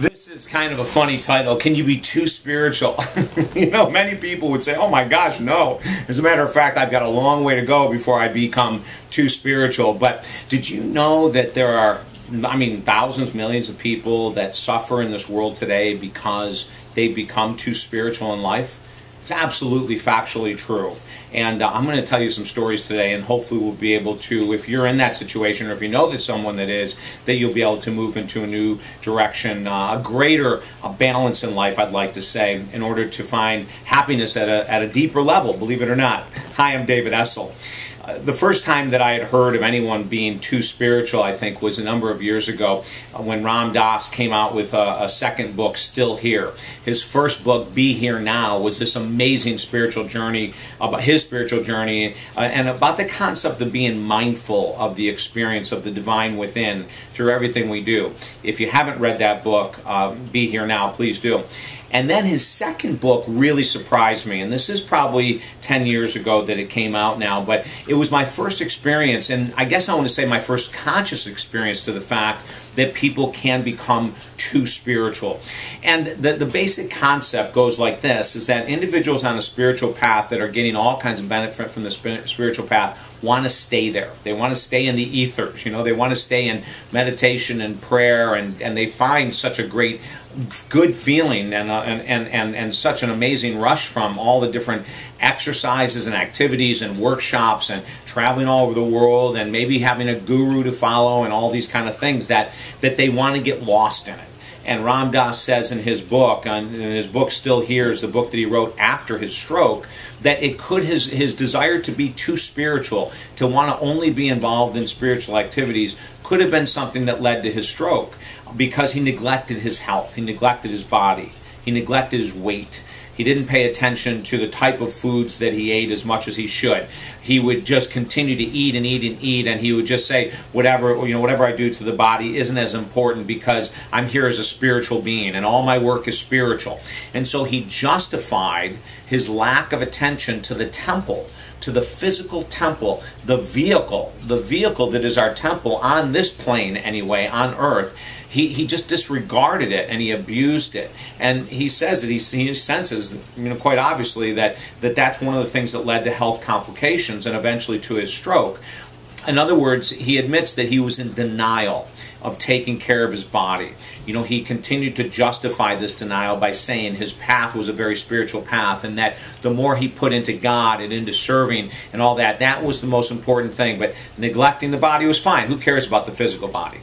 This is kind of a funny title. Can you be too spiritual? You know, many people would say, oh my gosh, no. As a matter of fact, I've got a long way to go before I become too spiritual. But did you know that there are, thousands, millions of people that suffer in this world today because they become too spiritual in life? It's absolutely factually true. And I'm going to tell you some stories today, and hopefully we'll be able to, if you're in that situation, or if you know that someone that is, that you'll be able to move into a new direction, a greater balance in life, I'd like to say, in order to find happiness at a deeper level, believe it or not. Hi, I'm David Essel. The first time that I had heard of anyone being too spiritual, I think, was a number of years ago when Ram Dass came out with a second book, Still Here. His first book, Be Here Now, was this amazing spiritual journey, about his spiritual journey, and about the concept of being mindful of the experience of the divine within through everything we do. If you haven't read that book, Be Here Now, please do. And then his second book really surprised me, and this is probably 10 years ago that it came out now, but it was my first experience, and I guess I want to say my first conscious experience to the fact that people can become too spiritual. And the basic concept goes like this, is that individuals on a spiritual path that are getting all kinds of benefit from the spiritual path want to stay there. They want to stay in the ethers, you know, they want to stay in meditation and prayer, and they find such a great good feeling and such an amazing rush from all the different exercises and activities and workshops and traveling all over the world and maybe having a guru to follow and all these kind of things that they want to get lost in it. And Ram Dass says in his book, Still Here, is the book that he wrote after his stroke, that it could, his desire to be too spiritual, to want to only be involved in spiritual activities, could have been something that led to his stroke, because he neglected his health, he neglected his body, he neglected his weight. He didn't pay attention to the type of foods that he ate as much as he should. He would just continue to eat and eat and eat, and he would just say, whatever I do to the body isn't as important because I'm here as a spiritual being and all my work is spiritual. And so he justified his lack of attention to the temple, to the physical temple, the vehicle that is our temple on this plane anyway, on earth. He just disregarded it and he abused it. And he says that he senses, quite obviously, that's one of the things that led to health complications and eventually to his stroke. In other words, he admits that he was in denial of taking care of his body. He continued to justify this denial by saying his path was a very spiritual path, and that the more he put into God and into serving and all that, that was the most important thing. But neglecting the body was fine. Who cares about the physical body?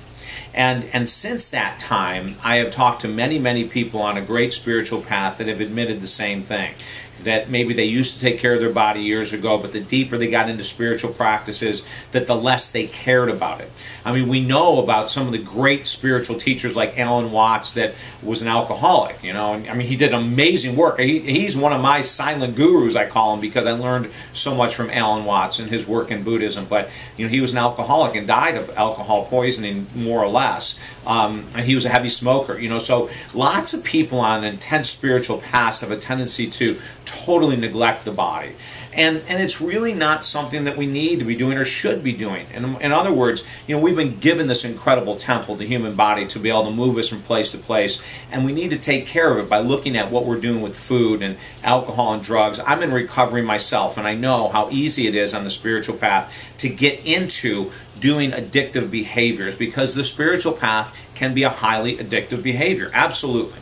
And since that time, I have talked to many, many people on a great spiritual path that have admitted the same thing. That maybe they used to take care of their body years ago, but the deeper they got into spiritual practices, that the less they cared about it. We know about some of the great spiritual teachers like Alan Watts that was an alcoholic, he did amazing work. He's one of my silent gurus, I call him, because I learned so much from Alan Watts and his work in Buddhism. But, he was an alcoholic and died of alcohol poisoning, more or less. And he was a heavy smoker, so lots of people on intense spiritual paths have a tendency to totally neglect the body. And it's really not something that we need to be doing or should be doing. In other words, we've been given this incredible temple, the human body, to be able to move us from place to place, and we need to take care of it by looking at what we're doing with food and alcohol and drugs. I'm in recovery myself, and I know how easy it is on the spiritual path to get into doing addictive behaviors, because the spiritual path can be a highly addictive behavior, absolutely.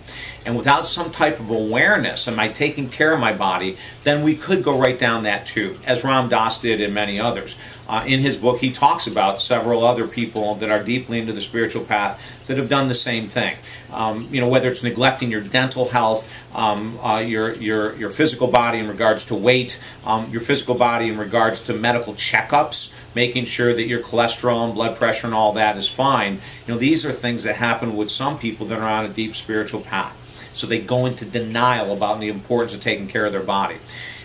And without some type of awareness, am I taking care of my body, then we could go right down that too, as Ram Dass did and many others. In his book, he talks about several other people that are deeply into the spiritual path that have done the same thing. Whether it's neglecting your dental health, your physical body in regards to weight, your physical body in regards to medical checkups, making sure that your cholesterol and blood pressure and all that is fine. These are things that happen with some people that are on a deep spiritual path. So they go into denial about the importance of taking care of their body.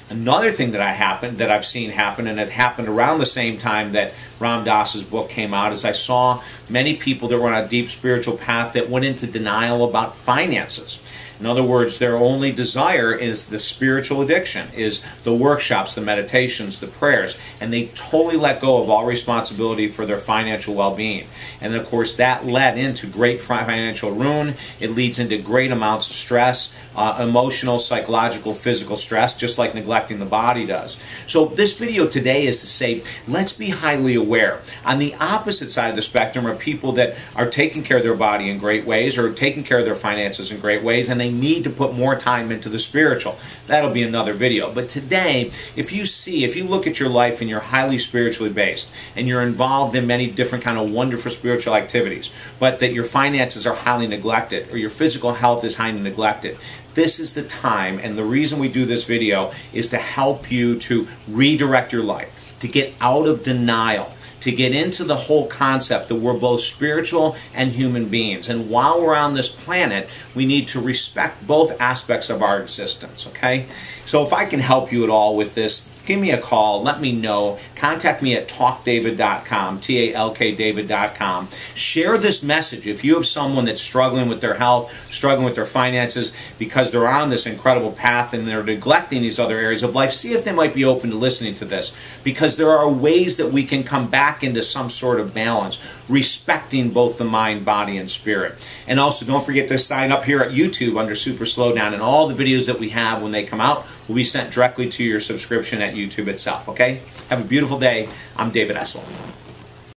Another thing that I've seen happen, and it happened around the same time that Ram Dass's book came out, is I saw many people that were on a deep spiritual path that went into denial about finances. In other words, their only desire is the spiritual addiction, is the workshops, the meditations, the prayers, and they totally let go of all responsibility for their financial well-being. And of course, that led into great financial ruin. It leads into great amounts of stress, emotional, psychological, physical stress, just like neglecting the body does. So this video today is to say, let's be highly aware. On the opposite side of the spectrum are people that are taking care of their body in great ways, or taking care of their finances in great ways, and they need to put more time into the spiritual. That'll be another video. But today, if you look at your life and you're highly spiritually based, and you're involved in many different kind of wonderful spiritual activities, but that your finances are highly neglected, or your physical health is highly neglected, this is the time, and the reason we do this video is to help you to redirect your life, to get out of denial, to get into the whole concept that we're both spiritual and human beings. And while we're on this planet, we need to respect both aspects of our existence, okay? So if I can help you at all with this, give me a call, let me know. Contact me at talkdavid.com, talkdavid.com. Share this message. If you have someone that's struggling with their health, struggling with their finances, because they're on this incredible path and they're neglecting these other areas of life, see if they might be open to listening to this. Because there are ways that we can come back into some sort of balance, respecting both the mind, body, and spirit. And also, don't forget to sign up here at YouTube under Super Slowdown, and all the videos that we have when they come out will be sent directly to your subscription at YouTube itself, okay? Have a beautiful day. I'm David Essel.